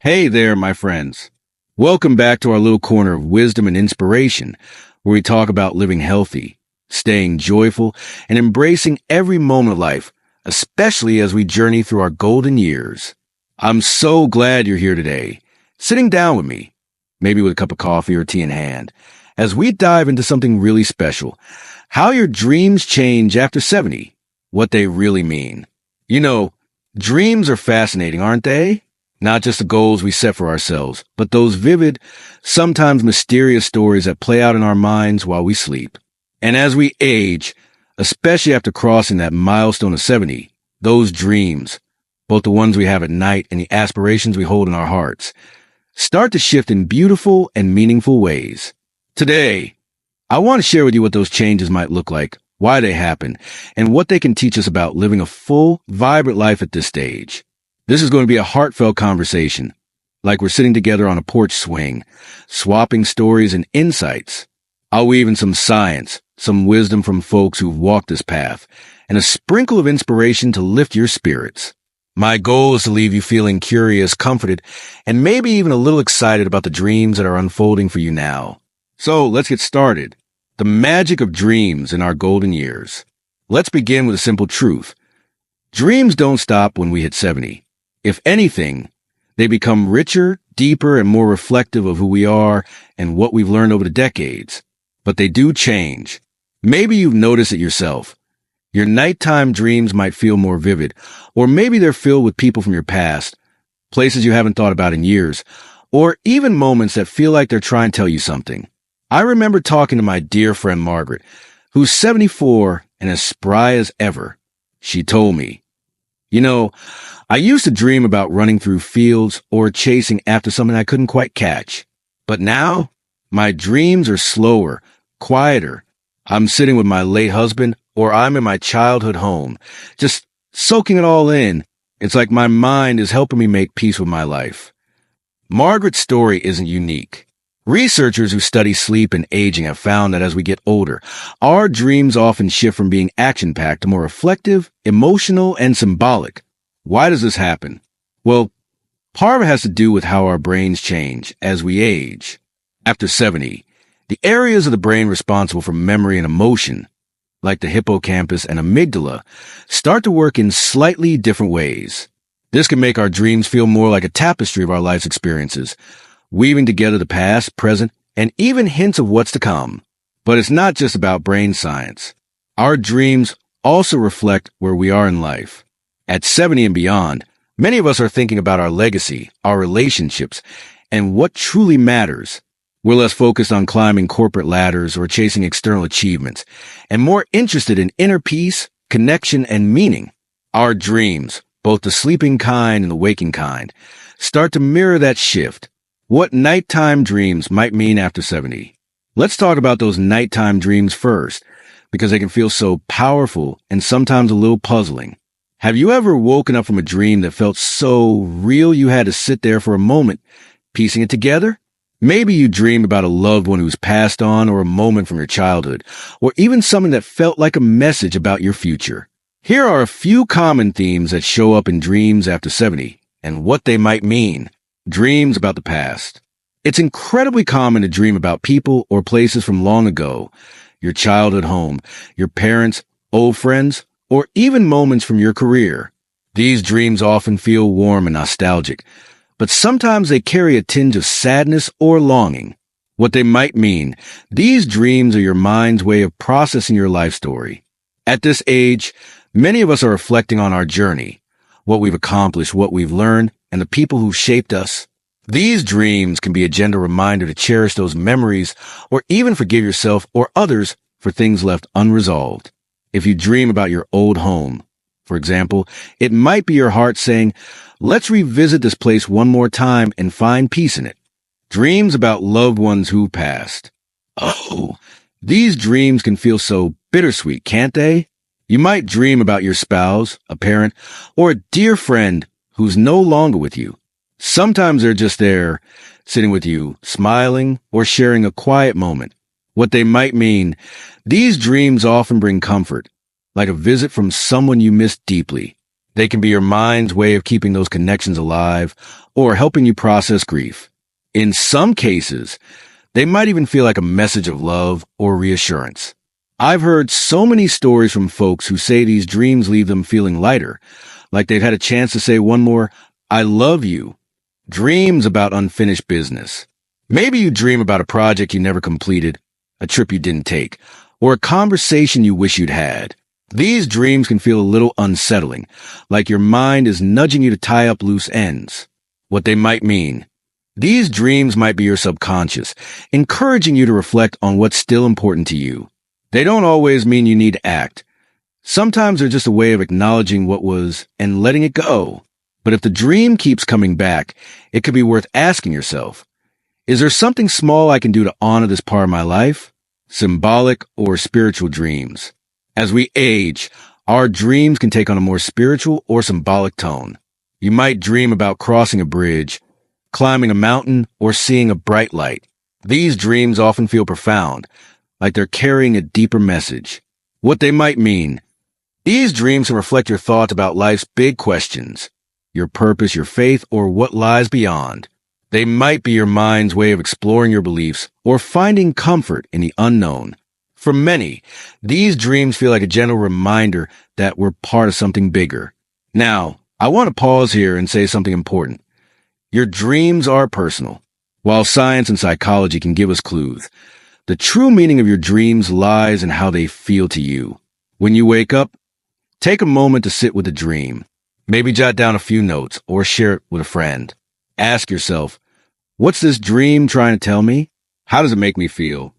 Hey there, my friends. Welcome back to our little corner of wisdom and inspiration, where we talk about living healthy, staying joyful, and embracing every moment of life, especially as we journey through our golden years. I'm so glad you're here today, sitting down with me, maybe with a cup of coffee or tea in hand, as we dive into something really special, how your dreams change after 70, what they really mean. You know, dreams are fascinating, aren't they? Not just the goals we set for ourselves, but those vivid, sometimes mysterious stories that play out in our minds while we sleep. And as we age, especially after crossing that milestone of 70, those dreams, both the ones we have at night and the aspirations we hold in our hearts, start to shift in beautiful and meaningful ways. Today, I want to share with you what those changes might look like, why they happen, and what they can teach us about living a full, vibrant life at this stage. This is going to be a heartfelt conversation, like we're sitting together on a porch swing, swapping stories and insights. I'll weave in some science, some wisdom from folks who've walked this path, and a sprinkle of inspiration to lift your spirits. My goal is to leave you feeling curious, comforted, and maybe even a little excited about the dreams that are unfolding for you now. So let's get started. The magic of dreams in our golden years. Let's begin with a simple truth. Dreams don't stop when we hit 70. If anything, they become richer, deeper, and more reflective of who we are and what we've learned over the decades. But they do change. Maybe you've noticed it yourself. Your nighttime dreams might feel more vivid, or maybe they're filled with people from your past, places you haven't thought about in years, or even moments that feel like they're trying to tell you something. I remember talking to my dear friend Margaret, who's 74 and as spry as ever. She told me, I used to dream about running through fields or chasing after something I couldn't quite catch. But now, my dreams are slower, quieter. I'm sitting with my late husband, or I'm in my childhood home, just soaking it all in. It's like my mind is helping me make peace with my life. Margaret's story isn't unique. Researchers who study sleep and aging have found that as we get older, our dreams often shift from being action-packed to more reflective, emotional, and symbolic. Why does this happen? Well, part of it has to do with how our brains change as we age. After 70, the areas of the brain responsible for memory and emotion, like the hippocampus and amygdala, start to work in slightly different ways. This can make our dreams feel more like a tapestry of our life's experiences, weaving together the past, present, and even hints of what's to come. But it's not just about brain science. Our dreams also reflect where we are in life. At 70 and beyond, many of us are thinking about our legacy, our relationships, and what truly matters. We're less focused on climbing corporate ladders or chasing external achievements, and more interested in inner peace, connection, and meaning. Our dreams, both the sleeping kind and the waking kind, start to mirror that shift. What nighttime dreams might mean after 70. Let's talk about those nighttime dreams first, because they can feel so powerful and sometimes a little puzzling. Have you ever woken up from a dream that felt so real you had to sit there for a moment, piecing it together? Maybe you dreamed about a loved one who's passed on, or a moment from your childhood, or even something that felt like a message about your future. Here are a few common themes that show up in dreams after 70 and what they might mean. Dreams about the past. It's incredibly common to dream about people or places from long ago, your childhood home, your parents, old friends, or even moments from your career. These dreams often feel warm and nostalgic, but sometimes they carry a tinge of sadness or longing. What they might mean, these dreams are your mind's way of processing your life story. At this age, many of us are reflecting on our journey, what we've accomplished, what we've learned, and the people who shaped us. These dreams can be a gentle reminder to cherish those memories, or even forgive yourself or others for things left unresolved. If you dream about your old home, for example, it might be your heart saying, let's revisit this place one more time and find peace in it. Dreams about loved ones who passed. Oh, these dreams can feel so bittersweet, can't they? You might dream about your spouse, a parent, or a dear friend who's no longer with you. Sometimes they're just there, sitting with you, smiling, or sharing a quiet moment. What they might mean, these dreams often bring comfort, like a visit from someone you miss deeply. They can be your mind's way of keeping those connections alive or helping you process grief. In some cases, they might even feel like a message of love or reassurance. I've heard so many stories from folks who say these dreams leave them feeling lighter, like they've had a chance to say one more, I love you. Dreams about unfinished business. Maybe you dream about a project you never completed, a trip you didn't take, or a conversation you wish you'd had. These dreams can feel a little unsettling, like your mind is nudging you to tie up loose ends. What they might mean. These dreams might be your subconscious, encouraging you to reflect on what's still important to you. They don't always mean you need to act. Sometimes they're just a way of acknowledging what was and letting it go. But if the dream keeps coming back, it could be worth asking yourself, is there something small I can do to honor this part of my life? Symbolic or spiritual dreams. As we age, our dreams can take on a more spiritual or symbolic tone. You might dream about crossing a bridge, climbing a mountain, or seeing a bright light. These dreams often feel profound, like they're carrying a deeper message. What they might mean. These dreams can reflect your thoughts about life's big questions, your purpose, your faith, or what lies beyond. They might be your mind's way of exploring your beliefs or finding comfort in the unknown. For many, these dreams feel like a gentle reminder that we're part of something bigger. Now, I want to pause here and say something important. Your dreams are personal. While science and psychology can give us clues, the true meaning of your dreams lies in how they feel to you. When you wake up, take a moment to sit with the dream. Maybe jot down a few notes or share it with a friend. Ask yourself, what's this dream trying to tell me? How does it make me feel?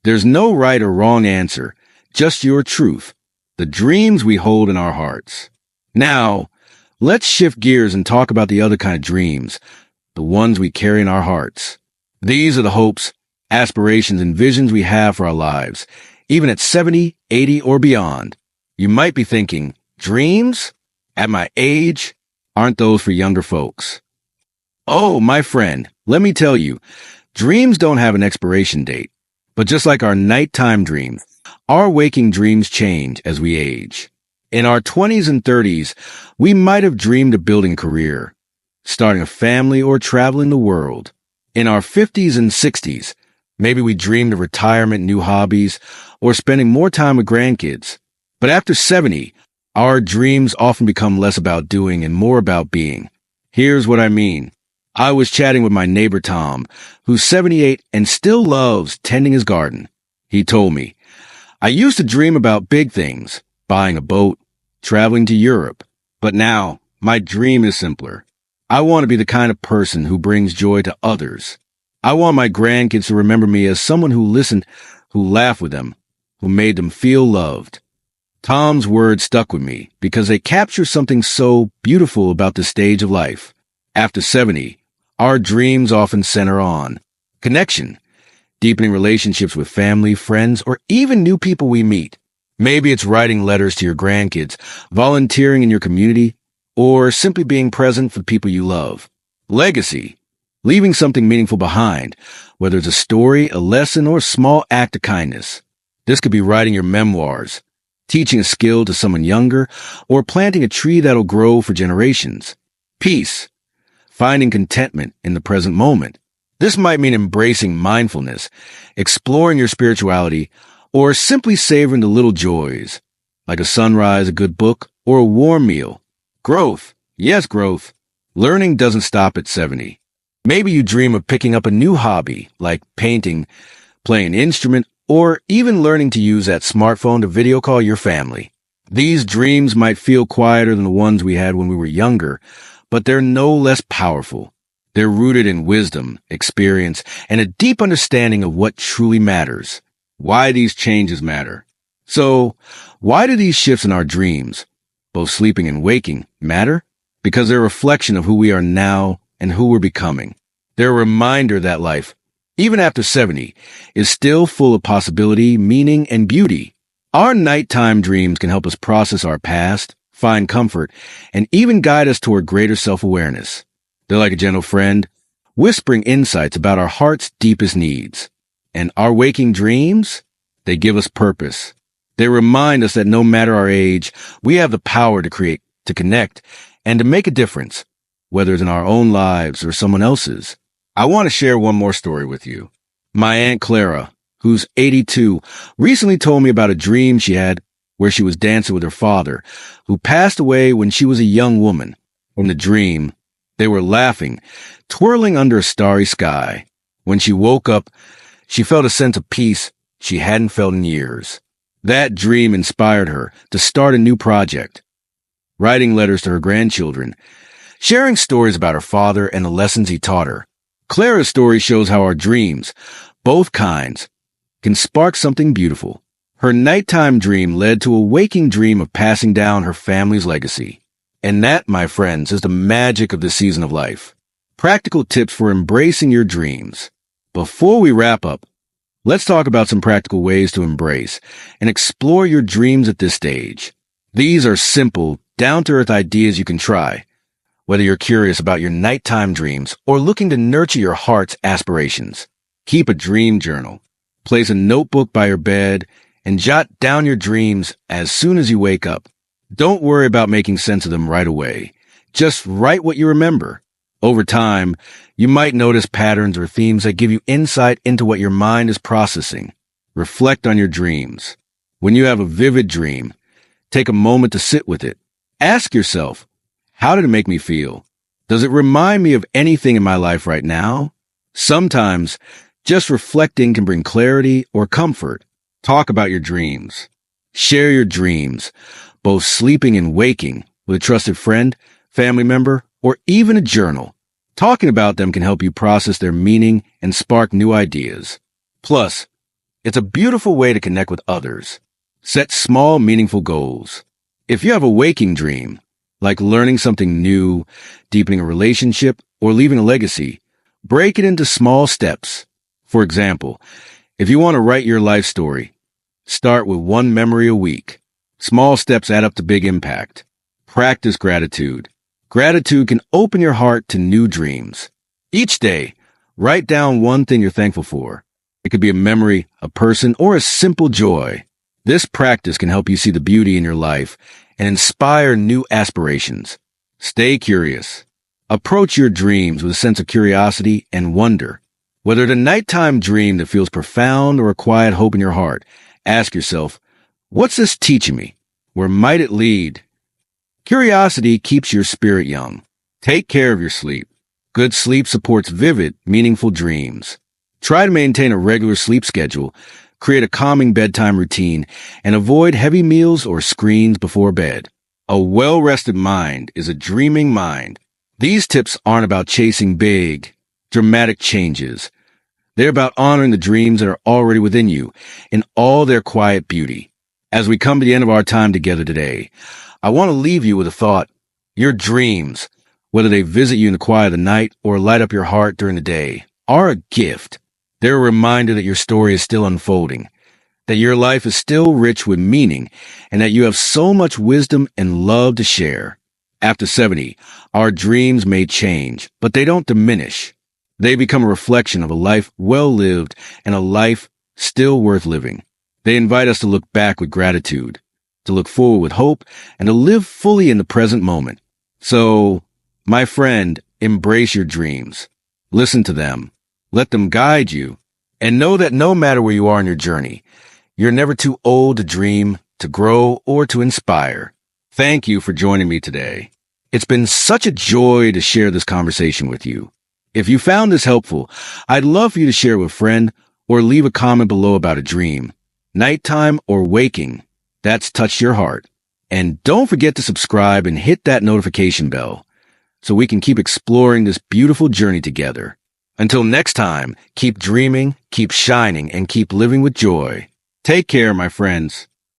There's no right or wrong answer, just your truth, the dreams we hold in our hearts. Now, let's shift gears and talk about the other kind of dreams, the ones we carry in our hearts. These are the hopes, aspirations, and visions we have for our lives, even at 70, 80, or beyond. You might be thinking, dreams? At my age? Aren't those for younger folks? Oh, my friend, let me tell you, dreams don't have an expiration date. But just like our nighttime dreams, our waking dreams change as we age. In our 20s and 30s, we might have dreamed of building a career, starting a family, or traveling the world. In our 50s and 60s, maybe we dreamed of retirement, new hobbies, or spending more time with grandkids. But after 70, our dreams often become less about doing and more about being. Here's what I mean. I was chatting with my neighbor Tom, who's 78 and still loves tending his garden. He told me, I used to dream about big things, buying a boat, traveling to Europe. But now, my dream is simpler. I want to be the kind of person who brings joy to others. I want my grandkids to remember me as someone who listened, who laughed with them, who made them feel loved. Tom's words stuck with me because they capture something so beautiful about this stage of life. After 70, our dreams often center on connection, deepening relationships with family, friends, or even new people we meet. Maybe it's writing letters to your grandkids, volunteering in your community, or simply being present for the people you love. Legacy, leaving something meaningful behind, whether it's a story, a lesson, or a small act of kindness. This could be writing your memoirs, teaching a skill to someone younger, or planting a tree that'll grow for generations. Peace, finding contentment in the present moment. This might mean embracing mindfulness, exploring your spirituality, or simply savoring the little joys, like a sunrise, a good book, or a warm meal. Growth. Yes, growth. Learning doesn't stop at 70. Maybe you dream of picking up a new hobby, like painting, playing an instrument, or even learning to use that smartphone to video call your family. These dreams might feel quieter than the ones we had when we were younger, but they're no less powerful. They're rooted in wisdom, experience, and a deep understanding of what truly matters, why these changes matter. So, why do these shifts in our dreams, both sleeping and waking, matter? Because they're a reflection of who we are now and who we're becoming. They're a reminder that life, even after 70, is still full of possibility, meaning, and beauty. Our nighttime dreams can help us process our past, find comfort, and even guide us toward greater self-awareness. They're like a gentle friend, whispering insights about our heart's deepest needs. And our waking dreams, they give us purpose. They remind us that no matter our age, we have the power to create to connect, and to make a difference, whether it's in our own lives or someone else's. I want to share one more story with you. My Aunt Clara, who's 82, recently told me about a dream she had where she was dancing with her father, who passed away when she was a young woman. In the dream, they were laughing, twirling under a starry sky. When she woke up, she felt a sense of peace she hadn't felt in years. That dream inspired her to start a new project, writing letters to her grandchildren, sharing stories about her father and the lessons he taught her. Clara's story shows how our dreams, both kinds, can spark something beautiful. Her nighttime dream led to a waking dream of passing down her family's legacy. And that, my friends, is the magic of this season of life. Practical tips for embracing your dreams. Before we wrap up, let's talk about some practical ways to embrace and explore your dreams at this stage. These are simple, down-to-earth ideas you can try, whether you're curious about your nighttime dreams or looking to nurture your heart's aspirations. Keep a dream journal. Place a notebook by your bed and jot down your dreams as soon as you wake up. Don't worry about making sense of them right away. Just write what you remember. Over time, you might notice patterns or themes that give you insight into what your mind is processing. Reflect on your dreams. When you have a vivid dream, take a moment to sit with it. Ask yourself, how did it make me feel? Does it remind me of anything in my life right now? Sometimes, just reflecting can bring clarity or comfort. Talk about your dreams. Share your dreams, both sleeping and waking, with a trusted friend, family member, or even a journal. Talking about them can help you process their meaning and spark new ideas. Plus, it's a beautiful way to connect with others. Set small, meaningful goals. If you have a waking dream, like learning something new, deepening a relationship, or leaving a legacy, break it into small steps. For example, if you want to write your life story, start with one memory a week. Small steps add up to big impact. Practice gratitude. Gratitude can open your heart to new dreams. Each day, write down one thing you're thankful for. It could be a memory, a person, or a simple joy. This practice can help you see the beauty in your life and inspire new aspirations. Stay curious. Approach your dreams with a sense of curiosity and wonder. Whether it's a nighttime dream that feels profound or a quiet hope in your heart, ask yourself, what's this teaching me? Where might it lead? Curiosity keeps your spirit young. Take care of your sleep. Good sleep supports vivid, meaningful dreams. Try to maintain a regular sleep schedule, create a calming bedtime routine, and avoid heavy meals or screens before bed. A well-rested mind is a dreaming mind. These tips aren't about chasing big, dramatic changes. They're about honoring the dreams that are already within you in all their quiet beauty. As we come to the end of our time together today, I want to leave you with a thought. Your dreams, whether they visit you in the quiet of the night or light up your heart during the day, are a gift. They're a reminder that your story is still unfolding, that your life is still rich with meaning, and that you have so much wisdom and love to share. After 70, our dreams may change, but they don't diminish. They become a reflection of a life well lived and a life still worth living. They invite us to look back with gratitude, to look forward with hope, and to live fully in the present moment. So, my friend, embrace your dreams. Listen to them. Let them guide you. And know that no matter where you are in your journey, you're never too old to dream, to grow, or to inspire. Thank you for joining me today. It's been such a joy to share this conversation with you. If you found this helpful, I'd love for you to share with a friend or leave a comment below about a dream, nighttime or waking, that's touched your heart. And don't forget to subscribe and hit that notification bell so we can keep exploring this beautiful journey together. Until next time, keep dreaming, keep shining, and keep living with joy. Take care, my friends.